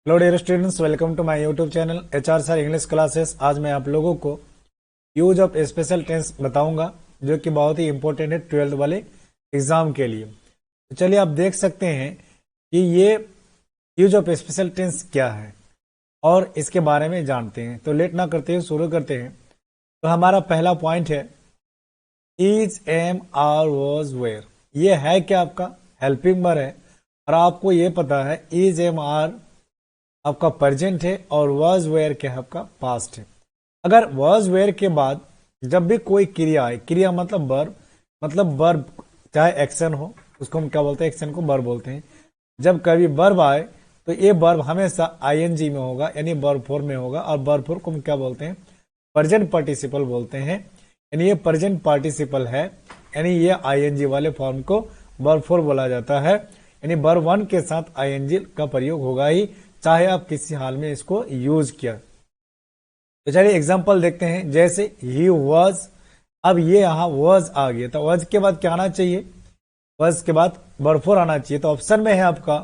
Hello dear students, welcome to my YouTube channel HR sir English classes. आज मैं आप लोगों को यूज ऑफ स्पेशल टेंस बताऊंगा जो कि बहुत ही इंपॉर्टेंट है 12th वाले एग्जाम के लिए। तो चलिए आप देख सकते हैं कि ये यूज ऑफ स्पेशल टेंस क्या है और इसके बारे में जानते हैं। तो लेट ना करते हुए शुरू करते हैं। तो हमारा पहला पॉइंट है is, am, are, was, were. ये है क्या? आपका हेल्पिंग वर्ब है और आपको ये पता है इज, एम, आर आपका प्रेजेंट है और वॉज वेयर क्या है? आपका पास्ट है। अगर वॉज वेयर के बाद जब भी कोई क्रिया आए, क्रिया मतलब वर्ब चाहे एक्शन हो, उसको हम क्या बोलते हैं? एक्शन को वर्ब बोलते हैं। जब कभी वर्ब आए तो ये वर्ब हमेशा आईएनजी में होगा, यानी वर्ब फॉर्म में होगा। और वर्ब फॉर्म को हम क्या बोलते हैं? प्रेजेंट पार्टिसिपल बोलते हैं। यानी ये प्रेजेंट पार्टिसिपल है, यानी ये आईएनजी वाले फॉर्म को वर्ब फॉर्म बोला जाता है। यानी वर्ब वन के साथ आईएनजी का प्रयोग होगा ही, चाहे आप किसी हाल में इसको यूज किया। तो चलिए एग्जांपल देखते हैं। जैसे ही वॉज, अब ये यहाँ वॉज आ गया तो वॉज के बाद क्या आना चाहिए? वॉज के बाद वर्ब फोर आना चाहिए। तो ऑप्शन में है आपका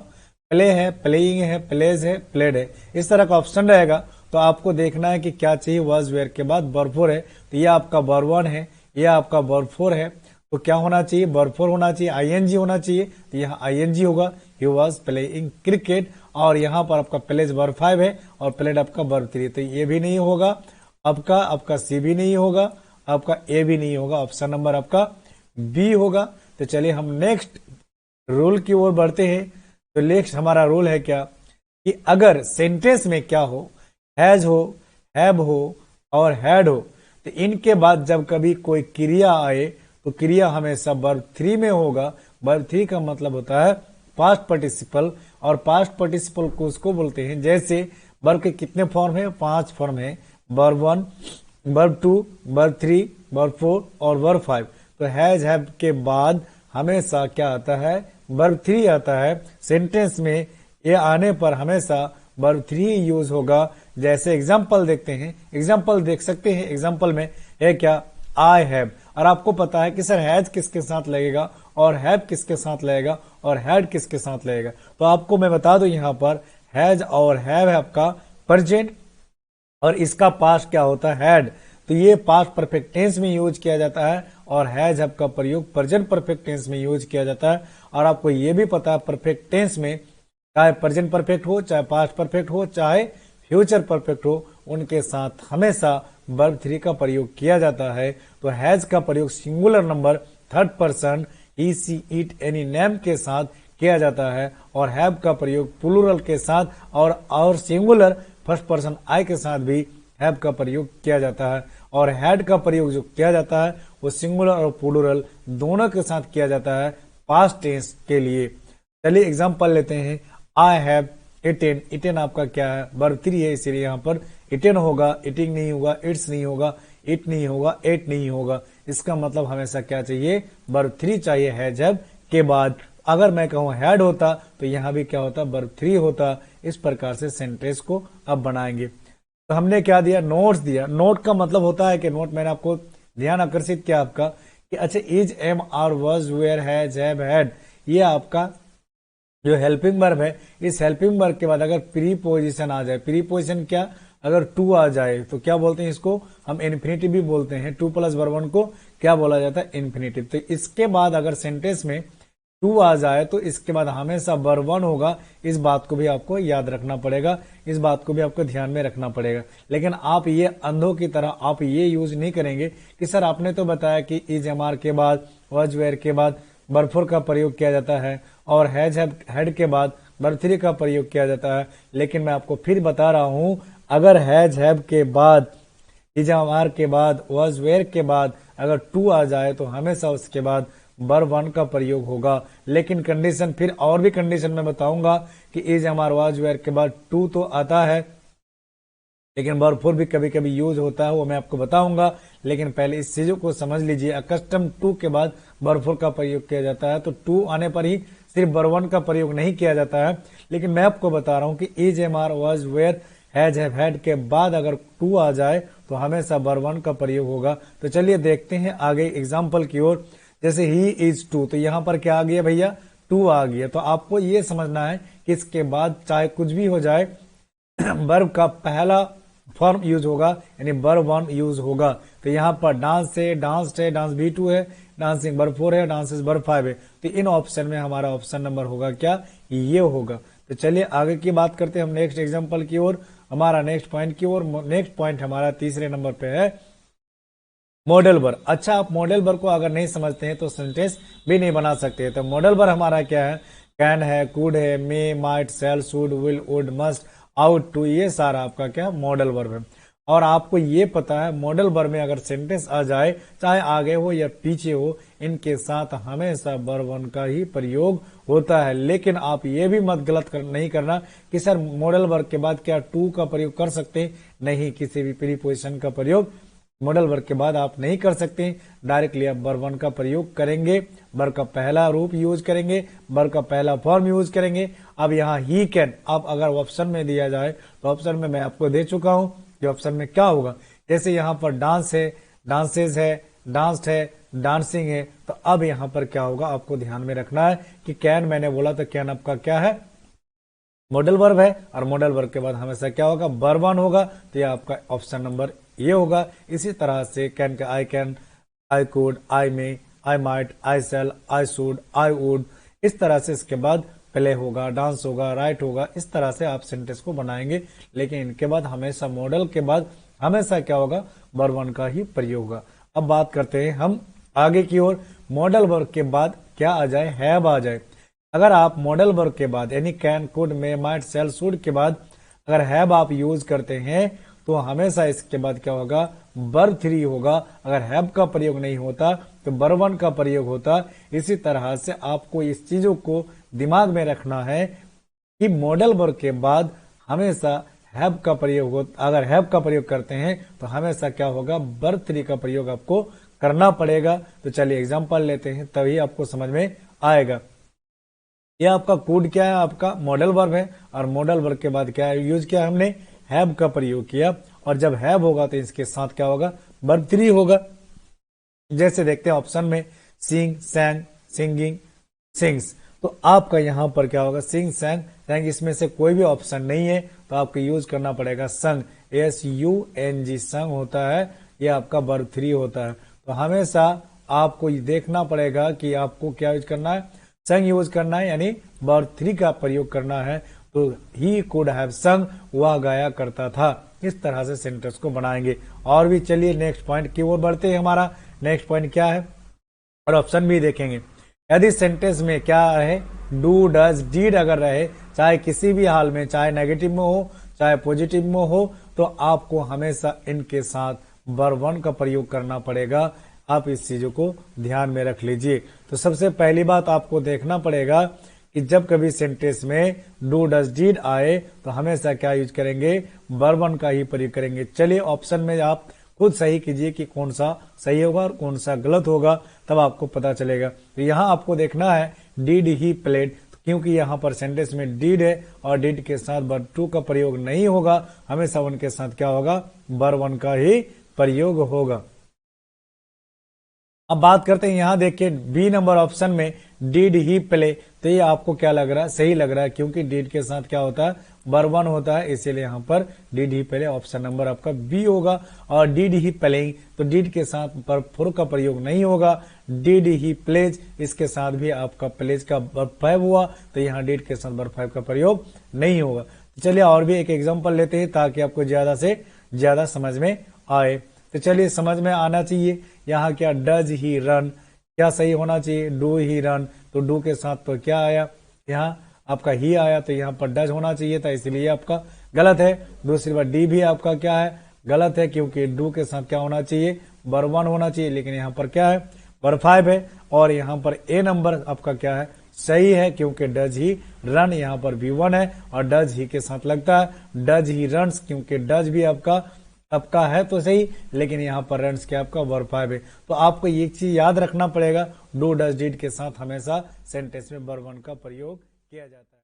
प्ले है, प्लेइंग है, प्लेज है, प्लेड है, इस तरह का ऑप्शन रहेगा। तो आपको देखना है कि क्या चाहिए। वॉज वेयर के बाद वर्ब फोर है तो ये आपका वर्ब वन है, ये आपका वर्ब फोर है। तो क्या होना चाहिए? वर्ब फोर होना चाहिए, आईएनजी होना चाहिए। तो यहाँ आईएनजी होगा। He was playing cricket. और यहाँ पर आपका प्लेज वर्ब फाइव है और प्लेड आपका वर्ब थ्री। तो ये भी नहीं होगा आपका सी भी नहीं होगा, आपका ए भी नहीं होगा। ऑप्शन नंबर आपका बी होगा। तो चलिए हम नेक्स्ट रूल की ओर बढ़ते हैं। तो नेक्स्ट हमारा रूल है क्या कि अगर सेंटेंस में क्या हो, हैज हो, हैव हो और हैड हो, तो इनके बाद जब कभी कोई क्रिया आए तो क्रिया हमेशा वर्ब थ्री में होगा। वर्ब थ्री का मतलब होता है पास्ट पार्टिसिपल, और पास्ट पार्टिसिपल को उसको बोलते हैं। जैसे वर्ब के कितने फॉर्म है? 5 फॉर्म है। Verb one, verb two, verb three, verb four और वर्ब फाइव। तो हैज, हैव के बाद हमेशा क्या आता है? वर्ब थ्री आता है। सेंटेंस में ये आने पर हमेशा वर्ब थ्री यूज होगा। जैसे एग्जाम्पल देखते हैं, एग्जाम्पल देख सकते हैं। एग्जाम्पल में है क्या? I have. और आपको पता है कि सर हैज किसके साथ लगेगा और हैव किसके साथ लगेगा और हैड किसके साथ लगेगा। तो आपको मैं बता दूं यहाँ पर हैज और हैव है आपका प्रेजेंट और इसका पास्ट क्या होता है? हैड। तो ये पास्ट परफेक्ट टेंस में यूज किया जाता है और हैज हैव का प्रयोग प्रेजेंट परफेक्ट टेंस में यूज किया जाता है। और आपको ये भी पता है परफेक्ट टेंस में चाहे प्रेजेंट परफेक्ट हो, चाहे पास्ट परफेक्ट हो, चाहे फ्यूचर परफेक्ट हो, उनके साथ हमेशा वर्ब थ्री का प्रयोग किया जाता है। तो हैज का प्रयोग singular number third person he, she, it, any name के साथ किया जाता है और हैव का प्रयोग प्लूरल के साथ और सिंगुलर फर्स्ट पर्सन आई के साथ भी हैव का प्रयोग किया जाता है। और हैड का प्रयोग जो किया जाता है वो सिंगुलर और प्लूरल दोनों के साथ किया जाता है पास्ट टेंस के लिए। चलिए एग्जांपल लेते हैं। I have eaten. इटेन आपका क्या है? वर्ब थ्री है, इसीलिए यहाँ पर इटेन होगा, इटिंग नहीं होगा, इट्स नहीं होगा, इट नहीं होगा, एट नहीं होगा। इसका मतलब हमेशा क्या चाहिए? वर्ब थ्री चाहिए हैज हैव के बाद। अगर मैं कहूं हैड होता तो यहां भी क्या होता? वर्ब थ्री होता। इस प्रकार से सेंटेंस को अब बनाएंगे। तो हमने क्या दिया? नोट्स दिया। नोट का मतलब होता है कि नोट, मैंने आपको ध्यान आकर्षित किया आपका कि अच्छा is, am, are, was, were, has, have, had, ये आपका जो हेल्पिंग वर्ब है, इस हेल्पिंग वर्ब के बाद अगर प्री पोजिशन आ जाए, प्री पोजिशन क्या? अगर टू आ जाए तो क्या बोलते हैं इसको? हम इन्फिनिटिव भी बोलते हैं। टू प्लस वर्ब वन को क्या बोला जाता है? इन्फिनिटिव। तो इसके बाद अगर सेंटेंस में टू आ जाए तो इसके बाद हमेशा वर्ब वन होगा। इस बात को भी आपको याद रखना पड़ेगा, इस बात को भी आपको ध्यान में रखना पड़ेगा। लेकिन आप ये अंधों की तरह आप ये यूज नहीं करेंगे कि सर आपने तो बताया कि इज, एम, आर के बाद, वॉज, वेयर के बाद वर्ब फोर का प्रयोग किया जाता है और हैज, हैव, हैड के बाद वर्ब थ्री का प्रयोग किया जाता है। लेकिन मैं आपको फिर बता रहा हूं, अगर हैज, हैव के बाद, इज, एम, आर के बाद, वॉज, वेयर के बाद अगर टू आ जाए तो हमेशा उसके बाद वर्ब वन का प्रयोग होगा। लेकिन कंडीशन, फिर और भी कंडीशन मैं बताऊंगा कि is, am, are, was, were के बाद टू तो आता है, लेकिन वर्ब फोर भी कभी कभी यूज होता है, वो मैं आपको बताऊंगा। लेकिन पहले इस चीजों को समझ लीजिए। अकस्टम टू के बाद वर्ब फोर का प्रयोग किया जाता है, तो टू आने पर ही सिर्फ वर्ब वन का प्रयोग नहीं किया जाता है। लेकिन मैं आपको बता रहा हूं कि is, am, are, was, were, has, have, had के बाद अगर टू आ जाए तो हमेशा वर्ब वन का प्रयोग होगा। तो चलिए देखते हैं आगे एग्जाम्पल की ओर। जैसे ही इज टू, तो यहां पर क्या आ गया भैया? टू आ गया। तो आपको ये समझना है कि इसके बाद चाहे कुछ भी हो जाए, वर्ब का पहला फॉर्म यूज होगा, यानी वर्ब 1 यूज होगा। तो यहाँ पर डांस है, डांस्ड है, डांस B2 है, डांसिंग वर्ब 4 है, डांसेस वर्ब 5 है। तो इन ऑप्शन में हमारा ऑप्शन नंबर होगा क्या, ये होगा। तो चलिए आगे की बात करते हैं हम नेक्स्ट एग्जांपल की ओर, हमारा नेक्स्ट पॉइंट की ओर। नेक्स्ट पॉइंट हमारा तीसरे नंबर पे है मॉडल वर्ब। अच्छा, आप मॉडल वर्ब को अगर नहीं समझते हैं तो सेंटेंस भी नहीं बना सकते। तो मॉडल वर्ब हमारा क्या है, कैन है, कुड है, may, might, shall, should, will, would, must, ought to, ये सारा आपका क्या मॉडल वर्ब है। और आपको ये पता है मॉडल वर्ब में अगर सेंटेंस आ जाए, चाहे आगे हो या पीछे हो, इनके साथ हमेशा वर्ब 1 का ही प्रयोग होता है। लेकिन आप ये भी मत नहीं करना कि सर मॉडल वर्ब के बाद क्या टू का प्रयोग कर सकते हैं, नहीं, किसी भी प्रीपोजिशन का प्रयोग मॉडल वर्ब के बाद आप नहीं कर सकते। डायरेक्टली आप वर्ब 1 का प्रयोग करेंगे, वर्ब का पहला रूप यूज करेंगे, वर्ब का पहला फॉर्म यूज करेंगे। अब यहाँ ही कैन, अब अगर ऑप्शन में दिया जाए तो ऑप्शन में मैं आपको दे चुका हूं कि ऑप्शन में क्या होगा। जैसे यहाँ पर डांस है, डांसेस है, डांस्ड है, डांसिंग है। तो अब यहाँ पर क्या होगा, आपको ध्यान में रखना है कि कैन मैंने बोला तो कैन आपका क्या है, मॉडल वर्ब है, और मॉडल वर्ब के बाद हमेशा क्या होगा, वर्ब 1 होगा। तो यह आपका ऑप्शन नंबर ये होगा। इसी तरह से कैन का I can, I could, I may, I might, I shall, I should, I would, इस तरह से इसके बाद प्ले होगा, डांस होगा, राइट होगा। इस तरह से आप सेंटेंस को बनाएंगे। लेकिन इनके बाद हमेशा मॉडल के बाद हमेशा क्या होगा, वर्ब 1 का ही प्रयोग होगा। अब बात करते हैं हम आगे की ओर। मॉडल वर्ब के बाद क्या आ जाए, हैव आ जाए। अगर आप मॉडल वर्ब के बाद यानी can, could, may, might, shall, should के बाद अगर हैव आप यूज करते हैं तो हमेशा इसके बाद क्या होगा, वर्ब 3 होगा। अगर हैव का प्रयोग नहीं होता तो वर्ब 1 का प्रयोग होता। इसी तरह से आपको इस चीजों को दिमाग में रखना है कि मॉडल वर्ब के बाद हमेशा हैव का प्रयोग हो, अगर हैव का प्रयोग करते हैं तो हमेशा क्या होगा, वर्ब 3 का प्रयोग आपको करना पड़ेगा। तो चलिए एग्जांपल लेते हैं, तभी आपको समझ में आएगा। यह आपका कुड क्या है, आपका मॉडल वर्ब है, और मॉडल वर्ब के बाद क्या यूज किया हमने, हैव का प्रयोग किया। और जब हैव होगा तो इसके साथ क्या होगा, वर्ब 3 होगा। जैसे देखते हैं ऑप्शन में सिंग, सैंग, सिंगिंग, सिंग्स। तो आपका यहां पर क्या होगा, सिंग, सैंग, सैंग, इसमें से कोई भी ऑप्शन नहीं है तो आपको यूज करना पड़ेगा संग, SUNG, संग होता है, यह आपका वर्ब 3 होता है। तो हमेशा आपको ये देखना पड़ेगा कि आपको क्या यूज करना है, संग यूज करना है, यानी वर्ब 3 का प्रयोग करना है। तो ही कुड हैव संग, वह गाया करता था। इस तरह से सेंटेंस को बनाएंगे। और भी चलिए नेक्स्ट पॉइंट की ओर बढ़ते हैं। हमारा नेक्स्ट पॉइंट क्या है, और ऑप्शन भी देखेंगे। यदि सेंटेंस में क्या रहे, डू, डज, डीड अगर रहे, चाहे किसी भी हाल में, चाहे नेगेटिव में हो चाहे पॉजिटिव में हो, तो आपको हमेशा इनके साथ वर्ब 1 का प्रयोग करना पड़ेगा। आप इस चीजों को ध्यान में रख लीजिए। तो सबसे पहली बात आपको देखना पड़ेगा कि जब कभी सेंटेंस में डू, डज, डीड आए तो हमेशा क्या यूज करेंगे, वर्ब 1 का ही प्रयोग करेंगे। चलिए ऑप्शन में आप खुद सही कीजिए कि कौन सा सही होगा और कौन सा गलत होगा, तब आपको पता चलेगा। तो यहाँ आपको देखना है डिड ही प्लेड, क्योंकि यहाँ पर सेंटेंस में डिड है और डिड के साथ वर्ब 2 का प्रयोग नहीं होगा, हमेशा उनके साथ क्या होगा, वर्ब 1 का ही प्रयोग होगा। अब बात करते हैं, यहां देखिए बी नंबर ऑप्शन में डिड ही प्ले। तो ये आपको क्या लग रहा है, सही लग रहा है, क्योंकि डिड के साथ क्या होता है, वर्ब 1 होता है, इसीलिए यहां पर did he play option number आपका बी होगा। और डिड ही प्लेइंग, तो डिड के साथ वर्ब 4 का प्रयोग नहीं होगा। डिड ही प्लेज, इसके साथ भी आपका प्लेज का वर्ब 5 हुआ, तो यहाँ डिड के साथ वर्ब 5 का प्रयोग नहीं होगा। तो चलिए और भी एक एग्जाम्पल लेते हैं ताकि आपको ज्यादा से ज्यादा समझ में आए। तो चलिए समझ में आना चाहिए। यहाँ क्या, डज ही रन, क्या सही होना चाहिए, डू ही रन। तो डू के साथ तो क्या आया, यहाँ आपका ही आया, तो यहाँ पर डज होना चाहिए था, इसलिए आपका गलत है। दूसरी बात डी भी आपका क्या है, गलत है, क्योंकि डू के साथ क्या होना चाहिए, वर्ब 1 होना चाहिए, लेकिन यहाँ पर क्या है, वर्ब 5 है। और यहाँ पर ए नंबर आपका क्या है, सही है, क्योंकि डज ही रन यहाँ पर भी 1 है और डज ही के साथ लगता है डज ही रन्स, क्योंकि डज भी आपका है तो सही, लेकिन यहाँ पर रन्स क्या आपका वर्ब 5 है। तो आपको ये चीज याद रखना पड़ेगा, डू, डज, डिड के साथ हमेशा सेंटेंस में वर्ब 1 का प्रयोग किया जाता है।